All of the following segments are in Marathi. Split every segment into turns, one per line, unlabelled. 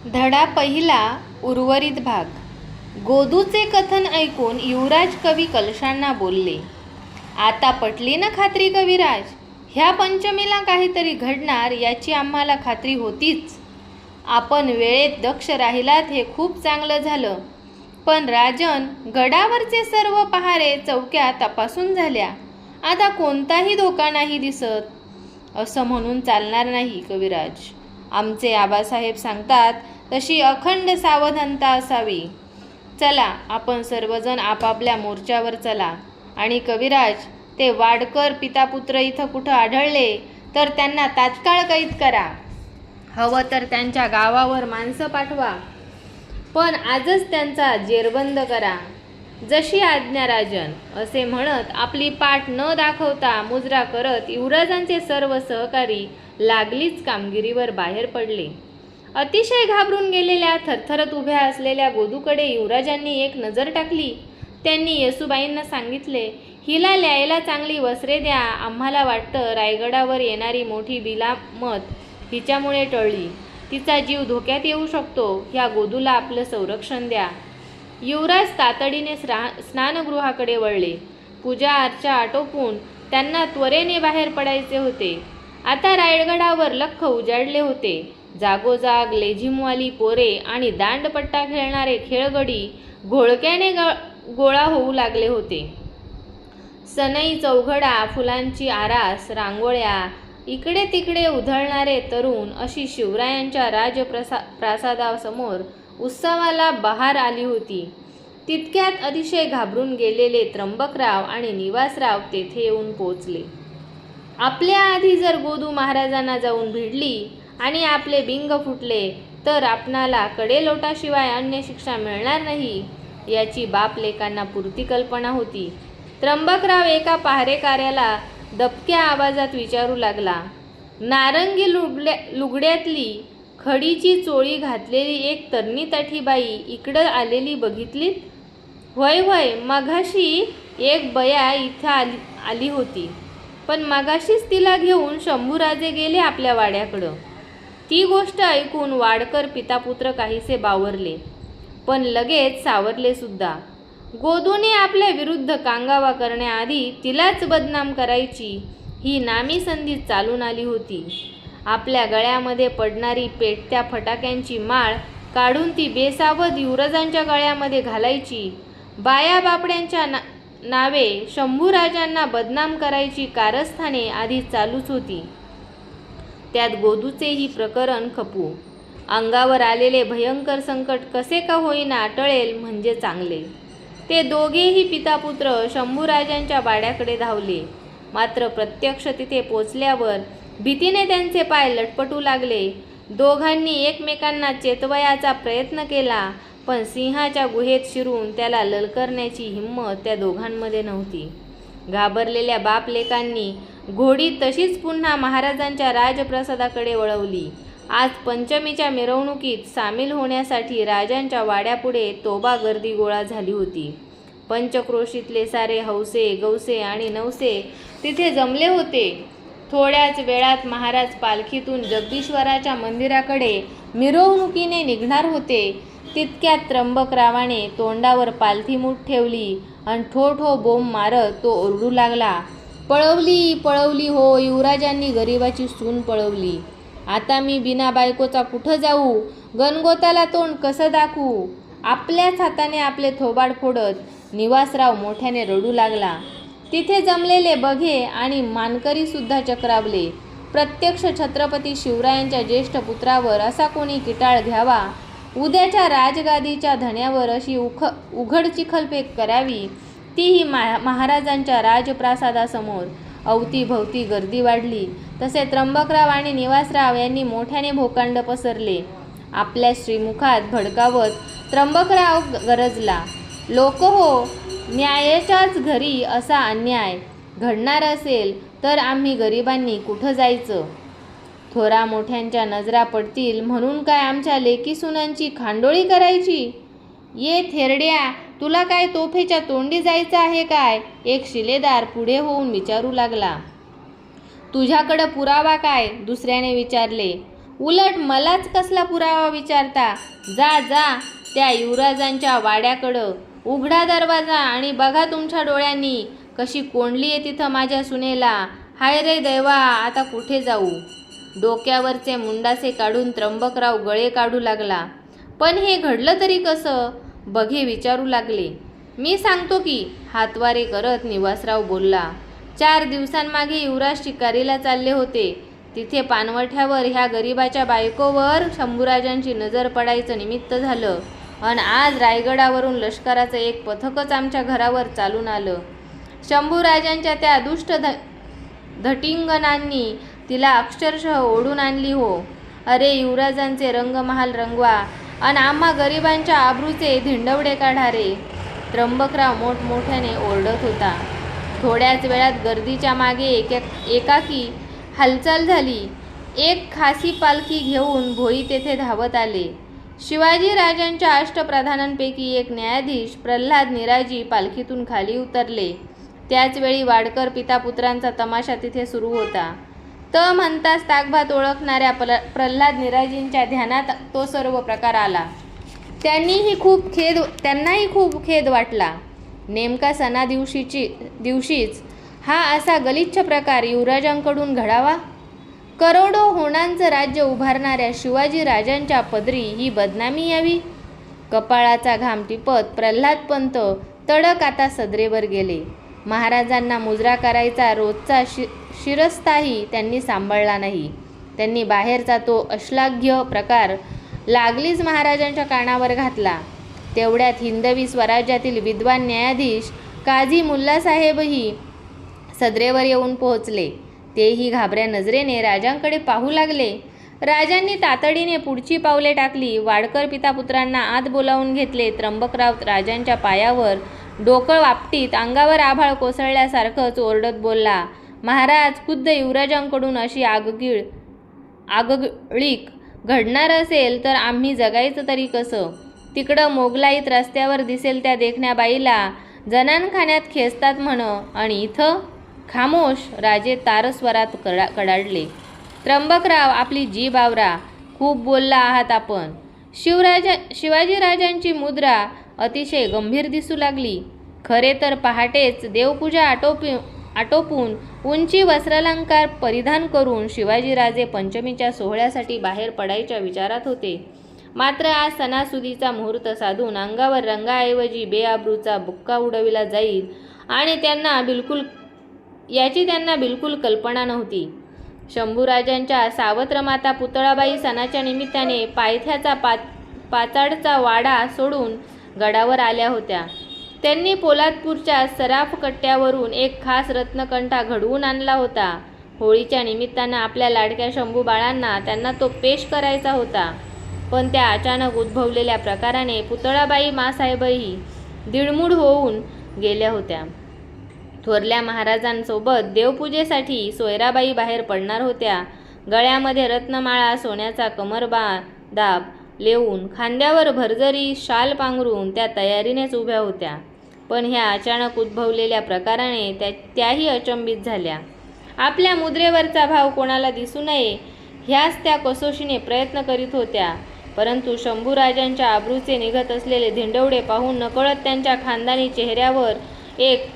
धडा पहिला उर्वरित भाग. गोदूचे कथन ऐकून युवराज कवी कलशांना बोलले, आता पटली ना खात्री कविराज? ह्या पंचमीला काहीतरी घडणार याची आम्हाला खात्री होतीच. आपण वेळेत दक्ष राहिलात हे खूप चांगलं झालं. पण राजन, गडावरचे सर्व पहारे चौक्या तपासून झाल्या. आता कोणताही धोका नाही दिसत. असं म्हणून चालणार नाही कविराज. आमचे आबासाहेब सांगतात तशी अखंड सावधानता असावी. चला, आपण सर्वजण आपापल्या मोर्चावर चला. आणि कविराज, ते वाडकर पितापुत्र इथं कुठं आढळले तर त्यांना तात्काळ कैद करा. हवं तर त्यांच्या गावावर माणसं पाठवा, पण आजच त्यांचा जेरबंद करा. जशी आज्ञा राजन. असे म्हणत आपली पाठ न दाखवता मुजरा करत युवराजांचे सर्व सहकारी लागलीच कामगिरीवर बाहेर पडले. अतिशय घाबरून गेलेल्या, थरथरत उभ्या असलेल्या गोदूकडे युवराजांनी एक नजर टाकली. त्यांनी येसूबाईंना सांगितले, हिला ल्यायला चांगली वस्त्रे द्या. आम्हाला वाटतं रायगडावर येणारी मोठी बिलामत हिच्यामुळे टळली. तिचा जीव धोक्यात येऊ शकतो. ह्या गोदूला आपलं संरक्षण द्या. युवराज तातडीने स्नानगृहाकडे वळले. पूजा अर्चा आटोपून त्यांना त्वरेने बाहेर पडायचे होते. आता रायगडावर लख्ख उजाडले होते. जागोजाग लेझिमवाली पोरे आणि दांडपट्टा खेळणारे खेळगडी घोळक्याने गोळा होऊ लागले होते. सनई चौघडा, फुलांची आरास, रांगोळ्या, इकडे तिकडे उधळणारे तरुण, अशी शिवरायांच्या राजप्रासादासमोर उत्सवाला बहार आली होती. तितक्यात अतिशय घाबरून गेलेले त्र्यंबकराव आणि निवासराव तेथे येऊन पोचले. आपल्या आधी जर गोदू महाराजांना जाऊन भिडली आणि आपले बिंग फुटले तर आपणाला कडेलोटाशिवाय अन्य शिक्षा मिळणार नाही याची बापलेकांना पुरती कल्पना होती. त्र्यंबकराव एका पहारेकऱ्याला दबक्या आवाजात विचारू लागला, नारंगी लुगड्यातली खडीची चोळी घातलेली एक तरणी ताठीबाई इकडं आलेली बघितलीत? होय होय, मघाशी एक बया इथं आली होती, पण मगाशीच तिला घेऊन शंभूराजे गेले आपल्या वाड्याकडं. ती गोष्ट ऐकून वाडकर पितापुत्र काहीसे बावरले, पण लगेच सावरले सुद्धा. गोदूने आपल्या विरुद्ध कांगावा करण्याआधी तिलाच बदनाम करायची ही नामी संधी चालून आली होती. आपल्या गळ्यामध्ये पडणारी पेटत्या फटाक्यांची माळ काढून ती बेसावध युवराजांच्या गळ्यामध्ये घालायची. बाया बापड्यांच्या नावे शंभूराजांना बदनाम करायची कारस्थाने आधी चालूच होती. त्यात गोदूचेही प्रकरण खपू. अंगावर आलेले भयंकर संकट कसे का होईना टळेल म्हणजे चांगले. ते दोघेही पितापुत्र शंभूराजांच्या वाड्याकडे धावले. मात्र प्रत्यक्ष तिथे पोचल्यावर भीतीने त्यांचे पाय लटपटू लागले. दोघांनी एकमेकांना चेतवयाचा प्रयत्न केला, पण सिंहाच्या गुहेत शिरून त्याला ललकारण्याची हिंमत त्या दोघांमध्ये नव्हती. घाबरलेल्या बापलेकांनी घोडी तशीच पुन्हा महाराजांच्या राजप्रसादाकडे वळवली. आज पंचमीच्या मिरवणुकीत सामील होण्यासाठी राजांच्या वाड्यापुढे तोबा गर्दी गोळा झाली होती. पंचक्रोशीतले सारे हौसे, गौसे आणि नवसे तिथे जमले होते. थोड्याच वेळात महाराज पालखीतून जगदीश्वराच्या मंदिराकडे मिरवणुकीने निघणार होते. तितक्यात त्र्यंबकरावाने तोंडावर पालथी ठेवली आणि ठो ठो बोंब मारत तो ओरडू लागला, पळवली पळवली हो, युवराजांनी गरिबाची सून पळवली. आता मी बिना बायकोचा कुठं जाऊ? गणगोताला तोंड कसं दाखवू? आपल्याच हाताने आपले थोबाड फोडत निवासराव मोठ्याने रडू लागला. तिथे जमलेले बघे आणि मानकरी सुद्धा चक्रावले. प्रत्यक्ष छत्रपती शिवरायांच्या ज्येष्ठ पुत्रावर असा कोणी किटाळ घ्यावा, उद्याच्या राजगादीच्या धण्यावर अशी उघड चिखलफेक करावी, तीही महाराजांच्या राजप्रासादासमोर. अवतीभवती गर्दी वाढली तसे त्र्यंबकराव आणि निवासराव यांनी मोठ्याने भोकांड पसरले. आपल्या श्रीमुखात भडकावत त्र्यंबकराव गरजला, लोक हो, न्यायाच्याच घरी असा अन्याय घडणार असेल तर आम्ही गरिबांनी कुठं जायचं? थोरा मोठ्यांच्या नजरा पडतील म्हणून काय आमच्या लेकी सुनांची खांडोळी करायची? ये थेरड्या, तुला काय तोफेच्या तोंडी जायचं आहे काय? एक शिलेदार पुढे होऊन विचारू लागला. तुझ्याकडं पुरावा काय? दुसऱ्याने विचारले. उलट मलाच कसला पुरावा विचारता? जा जा त्या युवराजांच्या वाड्याकडं, उघडा दरवाजा आणि बघा तुमच्या डोळ्यांनी कशी कोंडली आहे तिथं माझ्या सुनेला. हाय रे देवा, आता कुठे जाऊ? डोक्यावरचे मुंडासे काढून त्र्यंबकराव गळे काढू लागला. पण हे घडलं तरी कसं? बघे विचारू लागले. मी सांगतो की, हातवारे करत निवासराव बोलला. 4 दिवसांमागे युवराज शिकारीला चालले होते. तिथे पानवठ्यावर ह्या गरिबाच्या बायकोवर शंभूराजांची नजर पडायचं निमित्त झालं. अन आज रायगडावरून लष्कराचं एक पथकच आमच्या घरावर चालून आलं. शंभूराजांच्या त्या दुष्ट धटिंगणांनी तिला अक्षरशः ओढून आणली हो. अरे युवराजांचे रंगमहाल रंगवा अन आम्हा गरिबांच्या आबरूचे धिंडवडे काढा रे. त्र्यंबकराव मोठमोठ्याने ओरडत होता. थोड्याच वेळात गर्दीच्या मागे एकाकी हालचाल झाली. एक खासी पालखी घेऊन भोई तेथे धावत आले. शिवाजीराजांच्या अष्टप्रधानांपैकी एक न्यायाधीश प्रल्हाद निराजी पालखीतून खाली उतरले. त्याचवेळी वाडकर पितापुत्रांचा तमाशा तिथे सुरू होता. म्हणताच ताकभात ओळखणाऱ्या प्रल्हाद निराजींच्या ध्यानात तो सर्व प्रकार आला. त्यांनाही खूप खेद वाटला. नेमका सणा दिवशीच हा असा गलिच्छ प्रकार युवराजांकडून घडावा. करोडो होणांचं राज्य उभारणाऱ्या शिवाजी राजांच्या पदरी ही बदनामी यावी. कपाळाचा घाम टिपत प्रल्हादपंत तडक आता सदरेवर गेले. महाराजांना मुजरा करायचा रोजचा शिरस्ताही त्यांनी सांभाळला नाही. त्यांनी बाहेरचा तो अश्लाघ्य प्रकार लागलीच महाराजांच्या कानावर घातला. तेवढ्यात हिंदवी स्वराज्यातील विद्वान न्यायाधीश काझी मुल्लासाहेबही सदरेवर येऊन पोहोचले. तेही घाबऱ्या नजरेने राजांकडे पाहू लागले. राजांनी तातडीने पुढची पावले टाकली. वाडकर पितापुत्रांना आत बोलावून घेतले. त्र्यंबकराव राजांच्या पायावर डोकं आपटीत अंगावर आभाळ कोसळल्यासारखंच ओरडत बोलला. महाराज, खुद्द युवराजांकडून अशी आगळीक घडणार असेल तर आम्ही जगायचं तरी कसं? तिकडं मोगलाईत रस्त्यावर दिसेल त्या देखण्या बाईला जनानखान्यात खेचतात म्हण, आणि इथं खामोश. राजे तारस्वरात कडाडले. त्र्यंबकराव, आपली जीभ आवरा. खूप बोलला आहात आपण. शिवाजीराजांची मुद्रा अतिशय गंभीर दिसू लागली. खरे तर पहाटेच देवपूजा आटोपून उंची वस्त्रालंकार परिधान करून शिवाजीराजे पंचमीच्या सोहळ्यासाठी बाहेर पडायच्या विचारात होते. मात्र आज सणासुदीचा मुहूर्त साधून अंगावर रंगाऐवजी बेआबरूचा बुक्का उडविला जाईल आणि याची त्यांना बिलकुल कल्पना नव्हती. शंभूराजांच्या सावत्रमाता पुतळाबाई सणाच्या निमित्ताने पायथ्याचा पाचाडचा वाडा सोडून गडावर आल्या होत्या. त्यांनी पोलादपूरच्या सराफ कट्ट्यावरून एक खास रत्नकंठा घडवून आणला होता. होळीच्या निमित्तानं आपल्या लाडक्या शंभू बाळांना त्यांना तो पेश करायचा होता. पण त्या अचानक उद्भवलेल्या प्रकाराने पुतळाबाई मासाहेबही दिडमूड होऊन गेल्या होत्या. थोरल्या महाराजांसोबत देवपूजेसाठी सोयराबाई बाहेर पडणार होत्या. गळ्यामध्ये रत्नमाळा, सोन्याचा कमरदाब लेवून, खांद्यावर भरजरी शाल पांघरून त्या तयारीनेच उभ्या होत्या. पण ह्या अचानक उद्भवलेल्या प्रकाराने त्याही अचंबित झाल्या. आपल्या मुद्रेवरचा भाव कोणाला दिसू नये ह्याच त्या कसोशीने प्रयत्न करीत होत्या. परंतु शंभूराजांच्या आबरूचे निघत असलेले धिंडवडे पाहून नकळत त्यांच्या खानदानी चेहऱ्यावर एक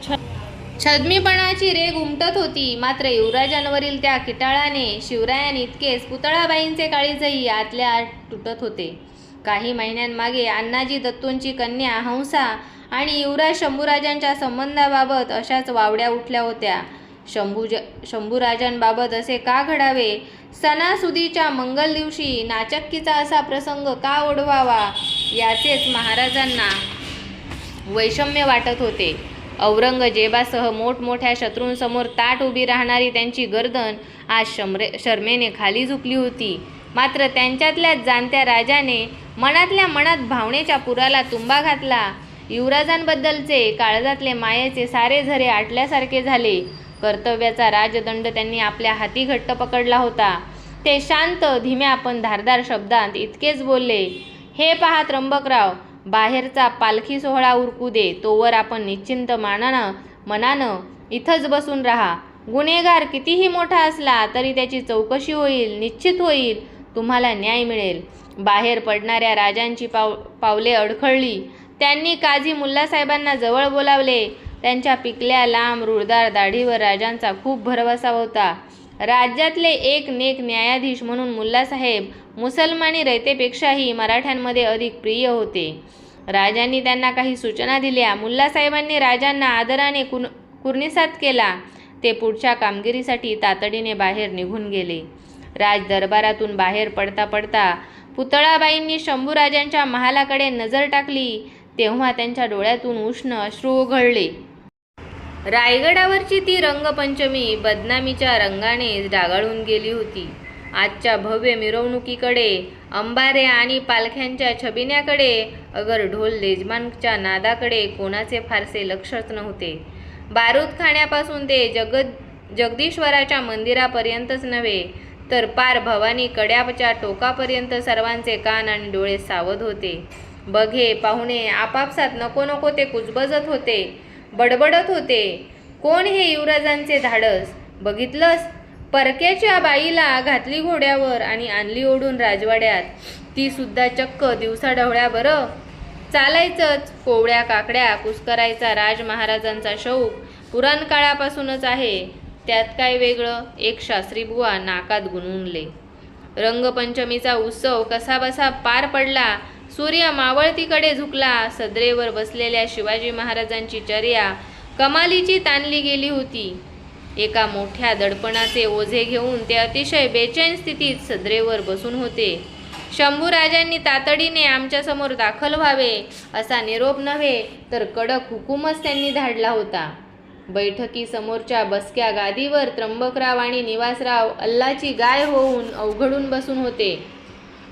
छद्मीपणाची रेघ उमटत होती. मात्र युवराजांवरील त्या किटाळाने शिवरायांइतकेच पुतळाबाईंचे काळीजही आतल्या आत तुटत होते. काही महिन्यांमागे अण्णाजी दत्तोंची कन्या हंसा आणि युवराज शंभूराजांच्या संबंधाबाबत अशाच वावड्या उठल्या होत्या. शंभूराजांबाबत असे का घडावे? सणासुदीच्या मंगल दिवशी नाचक्कीचा असा प्रसंग का ओढवावा? याचेच महाराजांना वैषम्य वाटत होते. औरंगजेबासह मोठमोठ्या शत्रूंसमोर ताट उभी राहणारी त्यांची गर्दन आज शर्मेने खाली झुकली होती. मात्र त्यांच्यातल्या जाणत्या राजाने मनातल्या मनात भावनेच्या पुराला तुंबा घातला. युवराजांबद्दलचे काळजातले मायेचे सारे झरे आटल्यासारखे झाले. कर्तव्याचा राजदंड त्यांनी आपल्या हाती घट्ट पकडला होता. ते शांत, धीम्या पण धारदार शब्दांत इतकेच बोलले, हे पहा त्र्यंबकराव, बाहेरचा पालखी सोहळा उरकू दे. तोवर आपण निश्चिंत मनानं इथंच बसून राहा. गुन्हेगार कितीही मोठा असला तरी त्याची चौकशी होईल, निश्चित होईल. तुम्हाला न्याय मिळेल. बाहेर पडणाऱ्या राजांची पावले अडखळली. त्यांनी काझी मुल्लासाहेबांना जवळ बोलावले. त्यांच्या पिकल्या लांब रुळदार दाढीवर राजांचा खूप भरवसा होता. राज्यातले एक नेक न्यायाधीश म्हणून मुल्लासाहेब मुसलमानी रयतेपेक्षाही मराठ्यांमध्ये अधिक प्रिय होते. राजांनी त्यांना काही सूचना दिल्या. मुल्लासाहेबांनी राजांना आदराने कुर्निसात केला. ते पुढच्या कामगिरीसाठी तातडीने बाहेर निघून गेले. राज दरबारातून बाहेर पडता पडता पुतळाबाईंनी शंभूराजांच्या महालाकडे नजर टाकली. तेव्हा त्यांच्या डोळ्यातून उष्ण अश्रू ओघळले. रायगडावरची ती रंगपंचमी बदनामीच्या रंगाने डागाळून गेली होती. आजच्या भव्य मिरवणुकीकडे, अंबाऱ्या आणि पालख्यांच्या छबिन्याकडे, अगर ढोल लेजमानच्या नादाकडे कोणाचे फारसे लक्षच नव्हते. बारूदखान्यापासून ते जगदीश्वराच्या मंदिरापर्यंतच नव्हे तर पार भवानी कड्याच्या टोकापर्यंत सर्वांचे कान आणि डोळे सावध होते. बघे पाहुणे आपापसात नको नको ते कुजबजत होते, बडबडत होते. कोण हे युवराजांचे धाडस? बघितलंस? परक्याच्या बाईला घातली घोड्यावर आणि आणली ओढून राजवाड्यात, ती सुद्धा चक्क दिवसाढवळ्या. बरं चालायचंच, कोवळ्या काकड्या कुस्करायचा राज महाराजांचा शौक पुराणकाळापासूनच आहे. त्यात काय वेगळं? एक शास्त्रीबुवा नाकात गुणगुणले. रंगपंचमीचा उत्सव कसाबसा पार पडला. सूर्य मावळतीकडे झुकला. सदरेवर बसलेल्या शिवाजी महाराजांची चर्या कमालीची ताणली गेली होती. एका मोठ्या दडपणाचे ओझे घेऊन ते अतिशय बेचैन स्थितीत सदरेवर बसून होते. शंभूराजांनी तातडीने आमच्यासमोर दाखल व्हावे असा निरोप नव्हे तर कडक हुकूमच त्यांनी धाडला होता. बैठकीसमोरच्या बसक्या गादीवर त्र्यंबकराव आणि निवासराव अल्लाची गाय होऊन अवघडून बसून होते.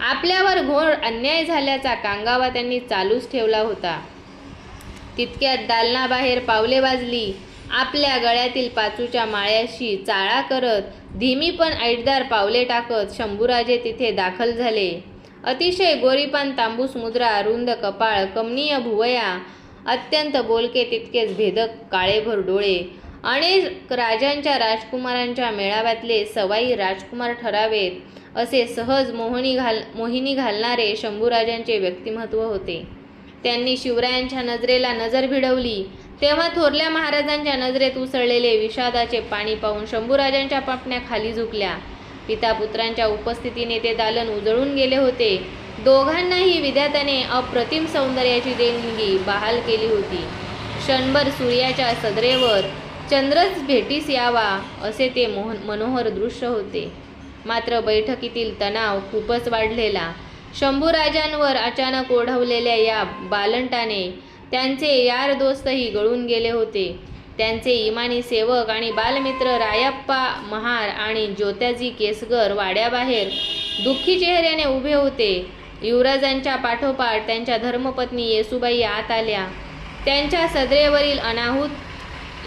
आपल्यावर घोर अन्याय झाल्याचा कांगावा त्यांनी चालूच ठेवला होता. तितक्यात दालनाबाहेर पावले वाजली. आपल्या गळ्यातील पाचूच्या माळ्याशी चाळा करत, धीमी पण ऐटदार पावले टाकत शंभूराजे तिथे दाखल झाले. अतिशय गोरीपान तांबूस मुद्रा, रुंद कपाळ, कमनीय भुवया, अत्यंत बोलके तितकेच भेदक काळेभर डोळे. अनेक राजांच्या राजकुमारांच्या मेळाव्यातले सवाई राजकुमार ठरावेत असे सहज मोहिनी घालणारे शंभूराजांचे व्यक्तिमत्व होते. त्यांनी शिवरायांच्या नजरेला नजर भिडवली तेव्हा थोरल्या महाराजांच्या नजरेत उसळलेले विषादाचे पाणी पाहून शंभूराजांच्या पापण्या खाली झुकल्या. पितापुत्रांच्या उपस्थितीने ते दालन उजळून गेले होते. दोघांनाही विधात्याने अप्रतिम सौंदर्याची देणगी बहाल केली होती. क्षणभर सूर्याच्या सदरेवर चंद्रच भेटीस यावा असे ते मनोहर दृश्य होते. मात्र बैठकीतील तणाव खूपच वाढलेला. शंभूराजांवर अचानक ओढवलेल्या या बालंटाने त्यांचे यार दोस्तही गळून गेले होते. त्यांचे इमानी सेवक आणि बालमित्र रायप्पा महार आणि ज्योत्याजी केसगर वाड्याबाहेर दुःखी चेहऱ्याने उभे होते. युवराजांच्या पाठोपाठ त्यांच्या धर्मपत्नी येसूबाई आत आल्या. त्यांच्या सदरेवरील अनाहूत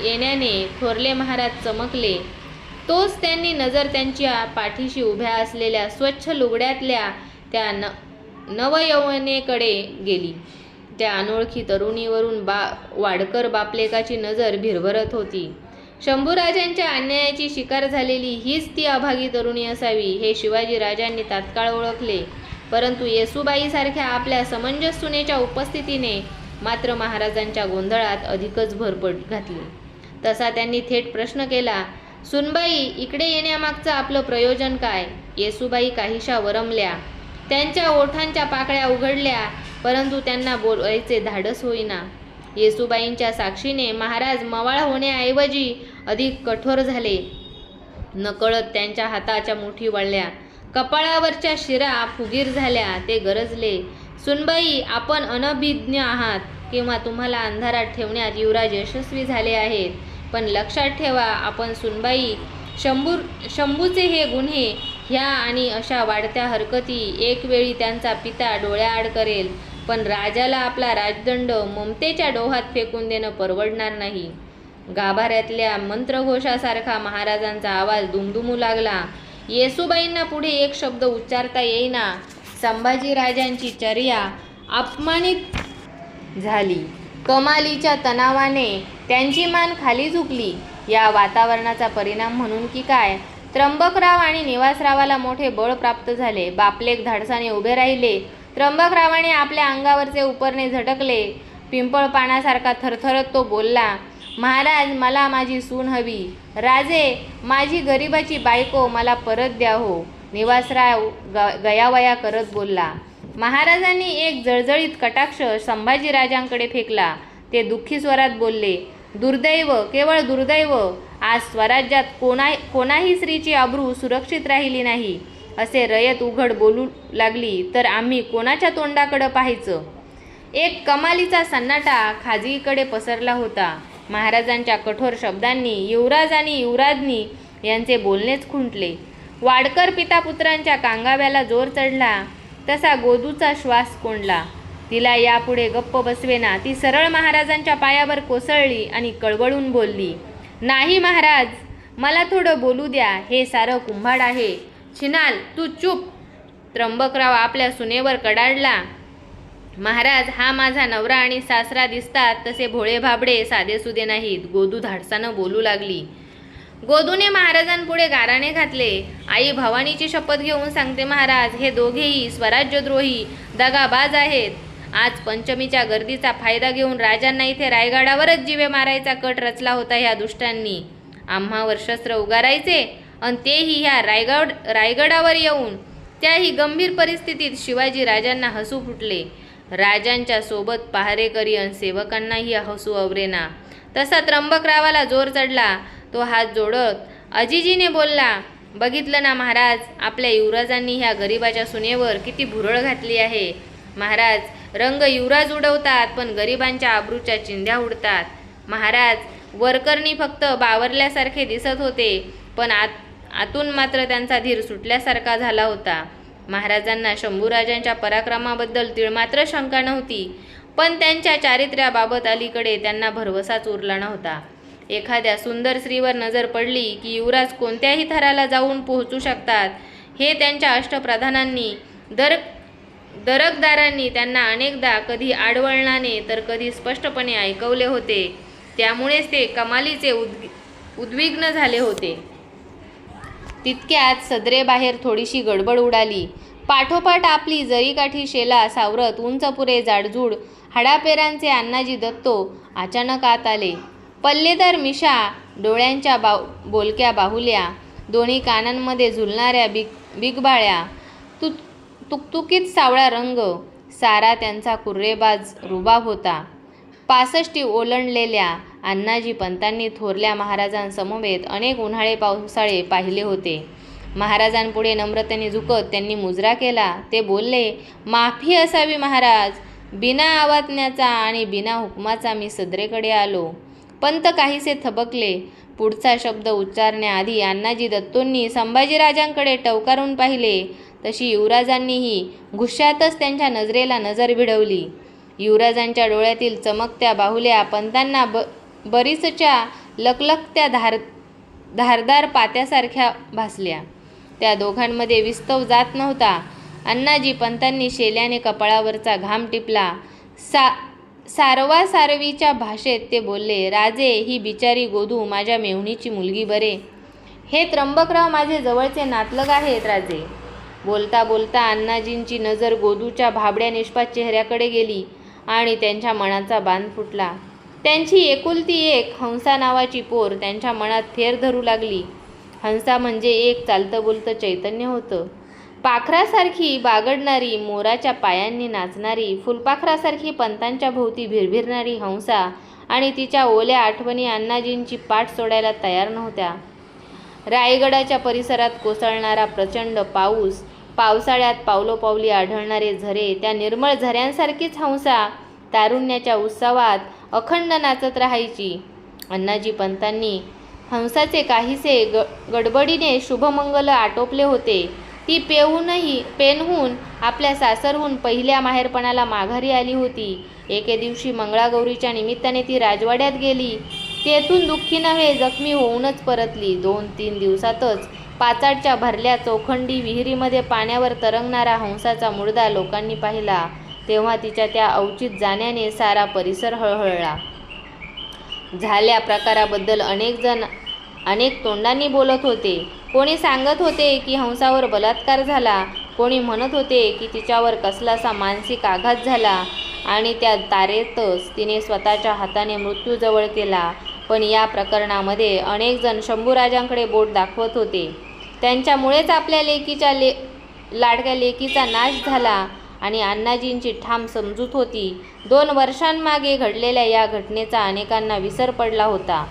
येण्याने थोरले महाराज चमकले. तोच त्यांनी नजर त्यांच्या पाठीशी उभ्या असलेल्या स्वच्छ लुगड्यातल्या त्या नवयवनेकडे गेली. त्या अनोळखी तरुणीवरून वाडकर बापलेकाची नजर भिरभरत होती. शंभूराजांच्या अन्यायाची शिकार झालेली हीच ती अभागी तरुणी असावी हे शिवाजी राजांनी तात्काळ ओळखले. परंतु येसूबाईसारख्या आपल्या समंजस सुनेच्या उपस्थितीने मात्र महाराजांच्या गोंधळात अधिकच भर घातली. तसा त्यांनी थेट प्रश्न केला, सुनबाई, इकडे येण्यामागचं आपलं प्रयोजन काय? येसूबाई काहीशा वरमल्या. त्यांच्या ओठांच्या पाकळ्या उघडल्या, परंतु त्यांना बोलायचे धाडस होईना. येसूबाईंच्या साक्षीने महाराज मवाळ होण्याऐवजी अधिक कठोर झाले. नकळत त्यांच्या हाताच्या मुठी वळल्या. कपाळावरच्या शिरा फुगीर झाल्या. ते गरजले, सुनबाई, आपण अनभिज्ञ आहात किंवा तुम्हाला अंधारात ठेवण्यात युवराज यशस्वी झाले आहेत. पण लक्षात ठेवा, आपण सुनबाई, शंभूचे हे गुन्हे, ह्या आणि अशा वाढत्या हरकती एक वेळी त्यांचा पिता डोळ्याआड करेल. पण राजाला आपला राजदंड ममतेच्या डोहात फेकून देणं परवडणार नाही. गाभाऱ्यातल्या मंत्रघोषासारखा महाराजांचा आवाज दुमदुमू लागला. येसूबाईंना पुढे एक शब्द उच्चारता येईना. संभाजीराजांची चर्या अपमानित झाली. कमालीच्या तणावाने त्यांची मान खाली झुकली. या वातावरणाचा परिणाम म्हणून की काय, त्र्यंबकराव आणि निवासरावाला मोठे बळ प्राप्त झाले. बापलेक धाडसाने उभे राहिले. त्र्यंबकरावाने आपल्या अंगावरचे उपरणे झटकले. पिंपळ पानासारखा थरथरत तो बोलला, महाराज, मला माझी सून हवी. राजे, माझी गरिबाची बायको मला परत द्या हो. निवासराव गयावया करत बोलला. महाराजांनी एक जळजळीत कटाक्ष संभाजीराजांकडे फेकला. ते दुःखी स्वरात बोलले, दुर्दैव, केवळ दुर्दैव. आज स्वराज्यात कोणाही स्त्रीची अब्रू सुरक्षित राहिली नाही. असे रयत उघड बोलू लागली तर आम्ही कोणाच्या तोंडाकडे पाहायचं. एक कमालीचा सन्नाटा खाजगीकडे पसरला होता. महाराजांच्या कठोर शब्दांनी युवराज आणि युवराजनी यांचे बोलणेच खुंटले. वाडकर पितापुत्रांच्या कांगाव्याला जोर चढला तसा गोदूचा श्वास कोंडला. तिला यापुढे गप्प बसवेना. ती सरळ महाराजांच्या पायावर कोसळली आणि कळवळून बोलली, नाही महाराज, मला थोडं बोलू द्या. हे सारं कुंभाड आहे. छिनाल, तू चूप. त्र्यंबकराव आपल्या सुनेवर कडाडला. महाराज, हा माझा नवरा आणि सासरा दिसतात तसे भोळे भाबडे साधेसुधे नाहीत. गोदू धाडसानं बोलू लागली. गोदूने महाराजांपुढे गाराणे घातले. आई भवानीची शपथ घेऊन सांगते महाराज, हे दोघेही स्वराज्यद्रोही दगाबाज आहेत. आज पंचमीच्या गर्दीचा फायदा घेऊन राजांना इथे रायगडावरच जीवे मारायचा कट रचला होता ह्या दुष्टांनी. आम्हावर शस्त्र उगारायचे आणि तेही ह्या रायगडावर येऊन. त्याही गंभीर परिस्थितीत शिवाजी राजांना हसू फुटले. राजांच्या सोबत पहारेकरी आणि सेवकांनाही हसू अवरेना. तसा त्र्यंबकरावाला जोर चढला. तो हात जोडत अजिजीने बोलला, बघितलं ना महाराज, आपल्या युवराजांनी ह्या गरिबाच्या सुनेवर किती भुरळ घातली आहे. महाराज, रंग युवराज उडवतात पण गरिबांच्या आबरूच्या चिंध्या उडतात. महाराज, वरकरणी फक्त बावरल्यासारखे दिसत होते पण आतून मात्र त्यांचा धीर सुटल्यासारखा झाला होता. महाराजांना शंभूराजांच्या पराक्रमाबद्दल तिळमात्र शंका नव्हती पण त्यांच्या चारित्र्याबाबत अलीकडे त्यांना भरवसाच उरला नव्हता. एखाद्या सुंदर स्त्रीवर नजर पडली की युवराज कोणत्याही थराला जाऊन पोहोचू शकतात हे त्यांच्या अष्टप्रधानांनी दरकदारांनी त्यांना अनेकदा कधी आडवळणाने तर कधी स्पष्टपणे ऐकवले होते. त्यामुळेच ते कमालीचे उद्विग्न झाले होते. तितक्यात सदरेबाहेर थोडीशी गडबड उडाली. पाठोपाठ आपली जरीकाठी शेला सावरत उंचपुरे जाडजूड हाडापेरांचे अण्णाजी दत्तो अचानक आत आले. पल्लेदार मिशा, डोळ्यांच्या बोलक्या बाहुल्या, दोन्ही कानांमध्ये झुलणाऱ्या बिगबाळ्या, तुकतुकीत सावळा रंग, सारा त्यांचा कुर्रेबाज रुबाब होता. 65 ओलांडलेल्या अण्णाजी पंतांनी थोरल्या महाराजांसमवेत अनेक उन्हाळे पावसाळे पाहिले होते. महाराजांपुढे नम्रतेने झुकत त्यांनी मुजरा केला. ते बोलले, माफी असावी महाराज, बिना आवाजण्याचा आणि बिना हुकमाचा मी सदरेकडे आलो. पंत काहीसे थबकले. पुढचा शब्द उच्चारण्याआधी अण्णाजी दत्तोंनी संभाजीराजांकडे टवकारून पाहिले तशी युवराजांनीही गुस्स्यातच त्यांच्या नजरेला नजर भिडवली. युवराजांच्या डोळ्यातील चमकत्या बाहुल्या पंतांना बरीचच्या लकलकत्या धारदार पात्यासारख्या भासल्या. त्या दोघांमध्ये विस्तव जात नव्हता. अण्णाजी पंतांनी शेल्याने कपाळावरचा घाम टिपला. सारवासारवीच्या भाषेत ते बोलले, राजे, ही बिचारी गोदू माझ्या मेहुणीची मुलगी बरे. हे त्र्यंबकराव माझे जवळचे नातलग आहेत राजे. बोलता बोलता अण्णाजींची नजर गोदूच्या भाबड्या निष्पाप चेहऱ्याकडे गेली आणि त्यांच्या मनाचा बांध फुटला. त्यांची एकुलती एक हंसा नावाची पोर त्यांच्या मनात थेर धरू लागली. हंसा म्हणजे एक चालतं बोलतं चैतन्य होतं. पाखरासारखी बागडणारी, मोराच्या पायांनी नाचणारी, फुलपाखरासारखी पंतांच्या भोवती भिरभिरणारी हंसा आणि तिच्या ओल्या आठवणी अण्णाजींची पाठ सोडायला तयार नव्हत्या. रायगडाच्या परिसरात कोसळणारा प्रचंड पाऊस, पावसाळ्यात पावलोपावली आढळणारे झरे, त्या निर्मळ झऱ्यांसारखीच हंसा तारुण्याच्या उत्सवात अखंड नाचत राहायची. अण्णाजी पंतांनी हंसाचे काहीसे गडबडीने शुभमंगल आटोपले होते. ती पेनहून आपल्या सासरहून पहिल्या माहेरपणाला माघारी आली होती. एके दिवशी मंगळागौरीच्या निमित्ताने ती राजवाड्यात गेली. तेथून दुःखी नव्हे, जखमी होऊनच परतली. 2-3 दिवसातच पाचाडच्या भरल्या चौखंडी विहिरीमध्ये पाण्यावर तरंगणारा हंसाचा मुर्दा लोकांनी पाहिला. तेव्हा तिच्या त्या अवचित जाण्याने सारा परिसर हळहळला. झाल्या प्रकाराबद्दल अनेक जण अनेक तोंडांनी बोलत होते. कोणी सांगत होते की हंसावर बलात्कार झाला, कोणी म्हणत होते की तिच्यावर कसलासा मानसिक आघात झाला आणि त्या तारेतच तिने स्वतःच्या हाताने मृत्यू जवळ केला. पण या प्रकरणामध्ये अनेक जण शंभूराजांकडे बोट दाखवत होते. त्यांच्यामुळेच आपल्या लाडक्या लेकीचा नाश झाला आणि अण्णाजींची ठाम समजूत होती. 2 वर्षांमागे घडलेल्या या घटनेचा अनेकांना विसर पडला होता.